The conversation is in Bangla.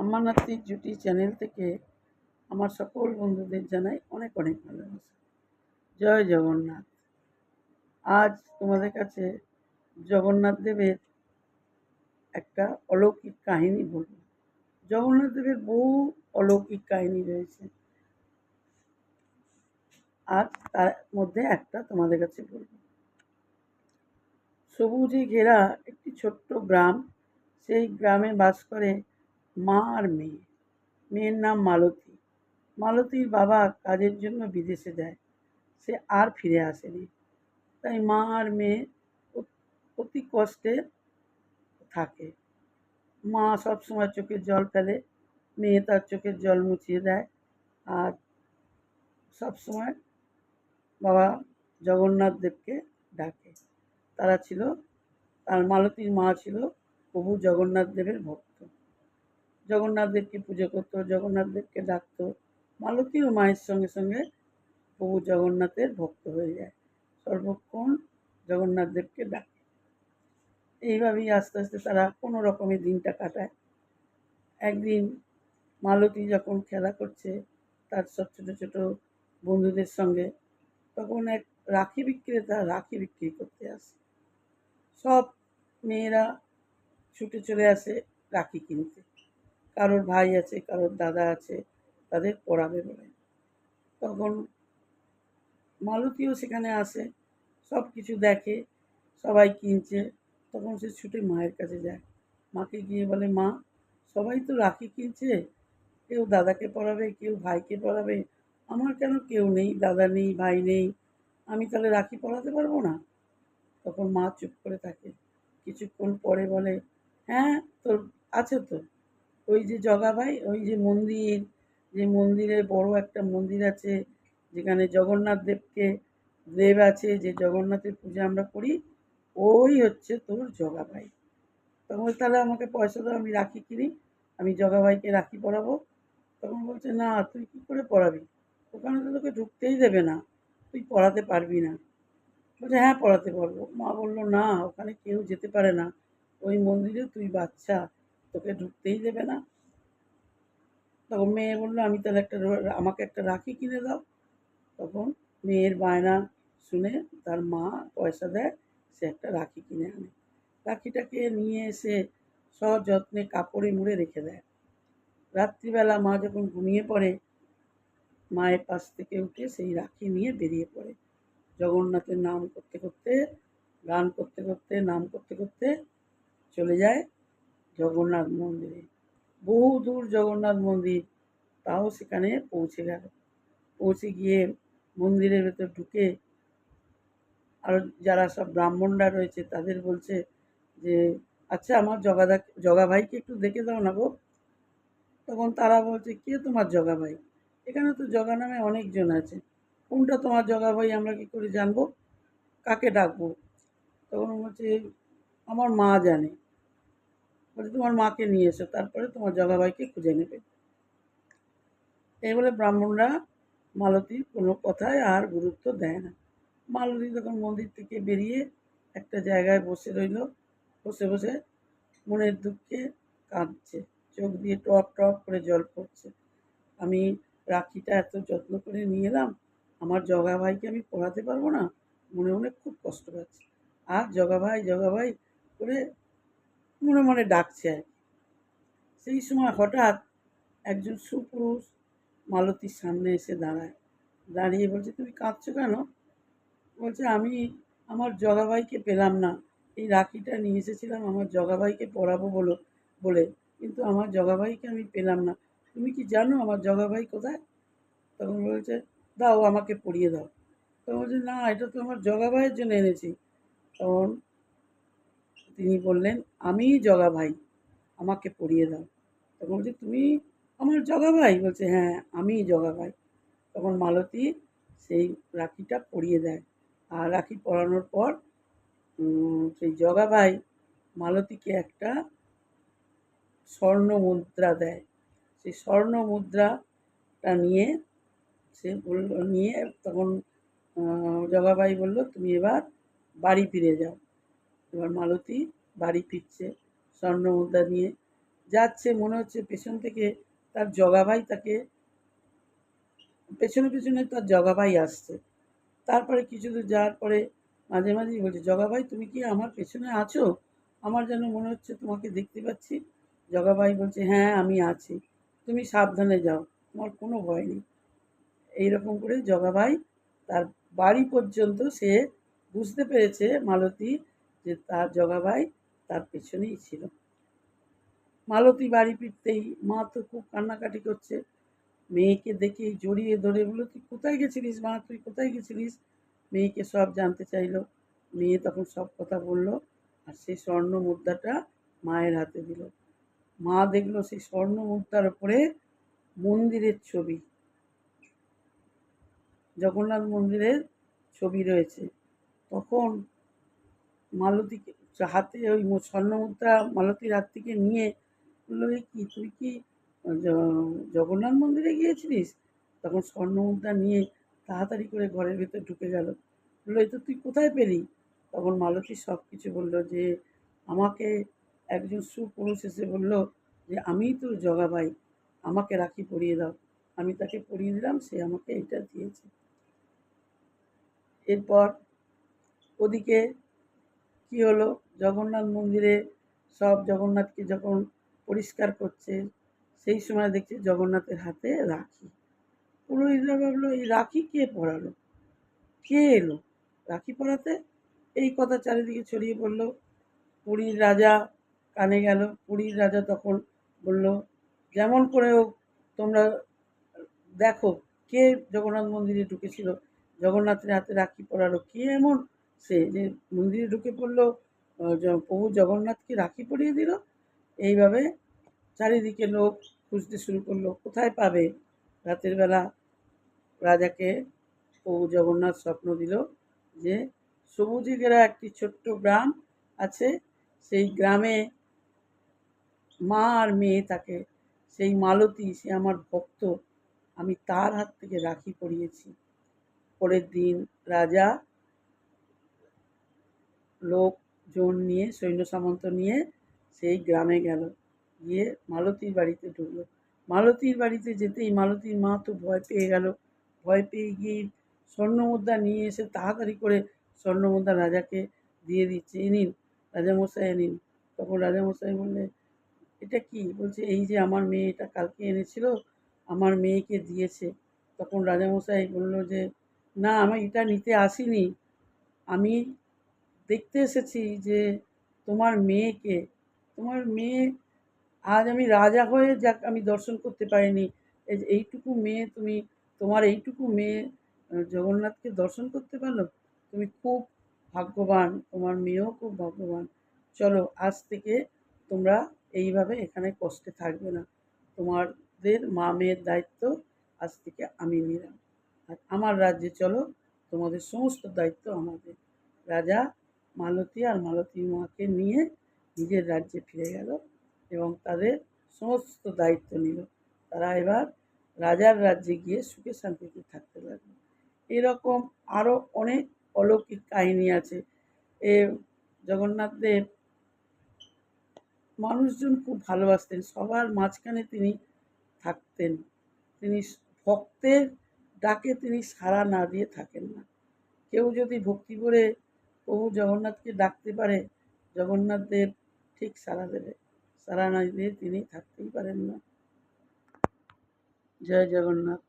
আম্মানাত্তির জুটি চ্যানেল থেকে আমার সকল বন্ধুদের জানাই অনেক অনেক ভালোবাসা। জয় জগন্নাথ। আজ তোমাদের কাছে জগন্নাথ দেবের একটা অলৌকিক কাহিনী বলব। জগন্নাথ দেবের বহু অলৌকিক কাহিনী রয়েছে, আজ তার মধ্যে একটা তোমাদের কাছে বলব। সবুজে ঘেরা একটি ছোট্ট গ্রাম, সেই গ্রামে বাস করে মা আর মেয়ে। মেয়ের নাম মালতী। মালতীর বাবা কাজের জন্য বিদেশে যায়, সে আর ফিরে আসেনি। তাই মা আর মেয়ে অতি কষ্টে থাকে। মা সবসময় চোখের জল ফেলে, মেয়ে তার চোখের জল মুছিয়ে দেয়। আর সবসময় বাবা জগন্নাথ দেবকে ডাকে। তারা ছিল, তার মালতীর মা ছিল প্রভু জগন্নাথ দেবের ভক্ত। জগন্নাথ দেবকে পুজো করতো, জগন্নাথ দেবকে ডাকতো। মালতীও মায়ের সঙ্গে সঙ্গে প্রভু জগন্নাথের ভক্ত হয়ে যায়, সর্বক্ষণ জগন্নাথ দেবকে ডাকে। এইভাবেই আস্তে আস্তে তারা কোনো রকমের দিনটা কাটায়। একদিন মালতী যখন খেলা করছে তার সব ছোটো ছোটো বন্ধুদের সঙ্গে, তখন এক রাখি বিক্রেতা রাখি বিক্রি করতে আসে। সব মেয়েরা ছুটে চলে আসে রাখি কিনতে। কারোর ভাই আছে, কারোর দাদা আছে, তাদের পড়াবে বলে। তখন মালতীও সেখানে আসে, সব কিছু দেখে, সবাই কিনছে। তখন সে ছুটে মায়ের কাছে যায়, মাকে গিয়ে বলে, মা, সবাই তো রাখি কিনছে, কেউ দাদাকে পড়াবে, কেউ ভাইকে পড়াবে, আমার কেন কেউ নেই, দাদা নেই, ভাই নেই, আমি তাহলে রাখি পড়াতে পারবো না? তখন মা চুপ করে থাকে। কিছুক্ষণ পরে বলে, হ্যাঁ, তোর আছে তো, ওই যে জগাভাই, ওই যে মন্দির, যে মন্দিরে বড় একটা মন্দির আছে, যেখানে জগন্নাথ দেবকে দেব আছে, যে জগন্নাথের পূজা আমরা করি, ওই হচ্ছে তোর জগাভাই। তখন বলছে, তাহলে আমাকে পয়সা দাও, আমি রাখি কিনি, আমি জগাভাইকে রাখি পরাবো। তখন বলছে, না, তুই কী করে পড়াবি, ওখানে তো তোকে ঢুকতেই দেবে না, তুই পড়াতে পারবি না। বলছে, হ্যাঁ, পড়াতে পারবো। মা বললো, না, ওখানে কেউ যেতে পারে না, ওই মন্দিরে তুই বাচ্চা, তোকে ঢুকতেই দেবে না। তখন মেয়ে বললো, আমি তাহলে আমাকে একটা রাখি কিনে দাও। তখন মেয়ের বায়না শুনে তার মা পয়সা দেয়, সে একটা রাখি কিনে আনে। রাখিটাকে নিয়ে এসে সযত্নে কাপড়ে মুড়ে রেখে দেয়। রাত্রিবেলা মা যখন ঘুমিয়ে পড়ে, মায়ের পাশ থেকে উঠে সেই রাখি নিয়ে বেরিয়ে পড়ে। জগন্নাথের নাম করতে করতে, গান করতে করতে, নাম করতে করতে চলে যায় জগন্নাথ মন্দিরে। বহু দূর জগন্নাথ মন্দির, তাও সেখানে পৌঁছে গেল। পৌঁছে গিয়ে মন্দিরের ভেতর ঢুকে আরও যারা সব ব্রাহ্মণরা রয়েছে তাদের বলছে যে, আচ্ছা, আমার জগাভাইকে একটু দেখে দাও না গো। তখন তারা বলছে, কে তোমার জগাভাই? এখানে তো জগা নামে অনেকজন আছে, কোনটা তোমার জগাভাই আমরা কী করে জানবো, কাকে ডাকবো? তখন বলছে, আমার মা জানে। বলছে, তোমার মাকে নিয়ে এসো, তারপরে তোমার জগাভাইকে খুঁজে নেবে। এই বলে ব্রাহ্মণরা মালতীর কোনো কথায় আর গুরুত্ব দেয় না। মালতী তখন মন্দির থেকে বেরিয়ে একটা জায়গায় বসে রইল। বসে বসে মনের দুঃখে কাঁদছে, চোখ দিয়ে টপ টপ করে জল পড়ছে। আমি রাখিটা এত যত্ন করে নিয়ে এলাম, আমার জগাভাইকে আমি পড়াতে পারবো না, মনে মনে খুব কষ্ট পাচ্ছে। আর জগাভাই জগাভাই করে মনে মনে ডাকছে আর কি। সেই সময় হঠাৎ একজন সুপুরুষ মালতীর সামনে এসে দাঁড়ায়। দাঁড়িয়ে বলছে, তুমি কাঁদছো কেন? বলছে, আমি আমার জগাভাইকে পেলাম না, এই রাখিটা নিয়ে এসেছিলাম আমার জগাভাইকে পরাবো বলে, কিন্তু আমার জগাভাইকে আমি পেলাম না। তুমি কি জানো আমার জগাভাই কোথায়? তখন বলছে, দাও, আমাকে পরিয়ে দাও। তখন বলছে, না, এটা তো আমার জগাভাইয়ের জন্য এনেছি। তখন তিনি বললেন, আমিই জগাভাই, আমাকে পরিয়ে দাও। তখন বলছে, তুমি আমার জগাভাই? বলছে, হ্যাঁ, আমিই জগাভাই। তখন মালতী সেই রাখিটা পরিয়ে দেয়। আর রাখি পরানোর পর সেই জগাভাই মালতীকে একটা স্বর্ণ মুদ্রা দেয়। সেই স্বর্ণ মুদ্রাটা নিয়ে সে বলল, নিয়ে তখন জগাভাই বলল, তুমি এবার বাড়ি ফিরে যাও। এবার মালতী বাড়ি ফিরছে স্বর্ণ মুদ্রা নিয়ে। যাচ্ছে, মনে হচ্ছে পেছন থেকে তার জগাভাই তাকে পেছনে পেছনে তার জগাভাই আসছে। তারপরে কিছু দূর যাওয়ার পরে মাঝে মাঝেই বলছে, জগাভাই তুমি কি আমার পেছনে আছো? আমার যেন মনে হচ্ছে তোমাকে দেখতে পাচ্ছি। জগাভাই বলছে, হ্যাঁ আমি আছি, তুমি সাবধানে যাও, তোমার কোনো ভয় নেই। এইরকম করে জগাভাই তার বাড়ি পর্যন্ত সে বুঝতে পেরেছে মালতী যে তার জগাভাই তার পেছনেই ছিল। মালতী বাড়ি ফিরতেই মা তো খুব কান্নাকাটি করছে। মেয়েকে দেখে জড়িয়ে ধরে বলল, তুই কোথায় গেছিলিস মা, তুই কোথায় গেছিলিস? মেয়েকে সব জানতে চাইলো। মেয়ে তখন সব কথা বলল, আর সেই স্বর্ণ মুদ্রাটা মায়ের হাতে দিল। মা দেখলো সেই স্বর্ণ মুদ্রার উপরে মন্দিরের ছবি, জগন্নাথ মন্দিরের ছবি রয়েছে। তখন মালতীকে হাতে ওই স্বর্ণ মুদ্রা মালতীর হাত থেকে নিয়ে বললো, এ কি তুই কি জগন্নাথ মন্দিরে গিয়েছিলিস? তখন স্বর্ণ মুদ্রা নিয়ে তাড়াতাড়ি করে ঘরের ভেতর ঢুকে গেল। বললো, এ তো তুই কোথায় পেলি? তখন মালতী সব কিছু বললো, যে আমাকে একজন সুপুরুষ এসে বললো যে আমিই তোর জগাভাই, আমাকে রাখি পরিয়ে দাও। আমি তাকে পরিয়ে দিলাম, সে আমাকে এটা দিয়েছে। এরপর ওদিকে কি হলো, জগন্নাথ মন্দিরে সব জগন্নাথকে যখন পরিষ্কার করছে, সেই সময় দেখছে জগন্নাথের হাতে রাখি। পুরোহিতরা ভাবলো, এই রাখি কে পরালো, কে এলো রাখি পরাতে? এই কথা চারিদিকে ছড়িয়ে পড়লো। পুরীর রাজা কানে গেল। পুরীর রাজা তখন বলল, যেমন করে হোক তোমরা দেখো কে জগন্নাথ মন্দিরে ঢুকেছিল, জগন্নাথের হাতে রাখি পরালো, কে এমন সে যে মন্দিরে ঢুকে পড়লো, প্রভু জগন্নাথকে রাখি পরিয়ে দিল। এইভাবে চারিদিকে লোক খুঁজতে শুরু করলো, কোথায় পাবে। রাতের বেলা রাজাকে প্রভু জগন্নাথ স্বপ্ন দিল যে সবুজে ঘেরা একটি ছোট্ট গ্রাম আছে, সেই গ্রামে মা আর মেয়ে থাকে। সেই মালতী, সে আমার ভক্ত, আমি তার হাত থেকে রাখি পরিয়েছি। পরের দিন রাজা লোকজন নিয়ে, সৈন্য সামন্ত নিয়ে সেই গ্রামে গেল, গিয়ে মালতীর বাড়িতে ঢুকলো। মালতীর বাড়িতে যেতেই মালতীর মা তো ভয় পেয়ে গেল। ভয় পেয়ে গিয়ে স্বর্ণমুদ্রা নিয়ে এসে তাড়াতাড়ি করে স্বর্ণমুদ্রা রাজাকে দিয়ে দিচ্ছে, এ নিন রাজামশাই নিন। তখন রাজামশাই বললে, এটা কি? বলছে, এই যে আমার মেয়ে এটা কালকে এনেছিল, আমার মেয়েকে দিয়েছে। তখন রাজামশাই বলল যে, না আমি এটা নিতে আসিনি, আমি দেখতে এসেছি যে তোমার মেয়েকে, তোমার মেয়ে আজ আমি রাজা হয়ে যাক আমি দর্শন করতে পারিনি, এই যে এইটুকু মেয়ে তুমি, তোমার এইটুকু মেয়ে জগন্নাথকে দর্শন করতে পারলো, তুমি খুব ভাগ্যবান, তোমার মেয়েও খুব ভাগ্যবান। চলো আজ থেকে তোমরা এইভাবে এখানে কষ্টে থাকবে না, তোমাদের মা মেয়ের দায়িত্ব আজ থেকে আমি নিলাম, আর আমার রাজ্যে চলো, তোমাদের সমস্ত দায়িত্ব আমাদের। রাজা মালতী আর মালতীর মাকে নিয়ে নিজের রাজ্যে ফিরে গেল এবং তাদের সমস্ত দায়িত্ব নিল। তারা এবার রাজার রাজ্যে গিয়ে সুখে শান্তিতে থাকতে লাগলো। এরকম আরও অনেক অলৌকিক কাহিনী আছে। এ জগন্নাথ দেব মানুষজন খুব ভালোবাসতেন, সবার মাঝখানে তিনি থাকতেন। তিনি ভক্তের ডাকে তিনি সাড়া না দিয়ে থাকেন না। কেউ যদি ভক্তি করে প্রভু জগন্নাথকে ডাকতে পারে, জগন্নাথ দেব ঠিক সাড়া দেবে, সাড়া না দিয়ে তিনি থাকতেই পারেন না। জয় জগন্নাথ।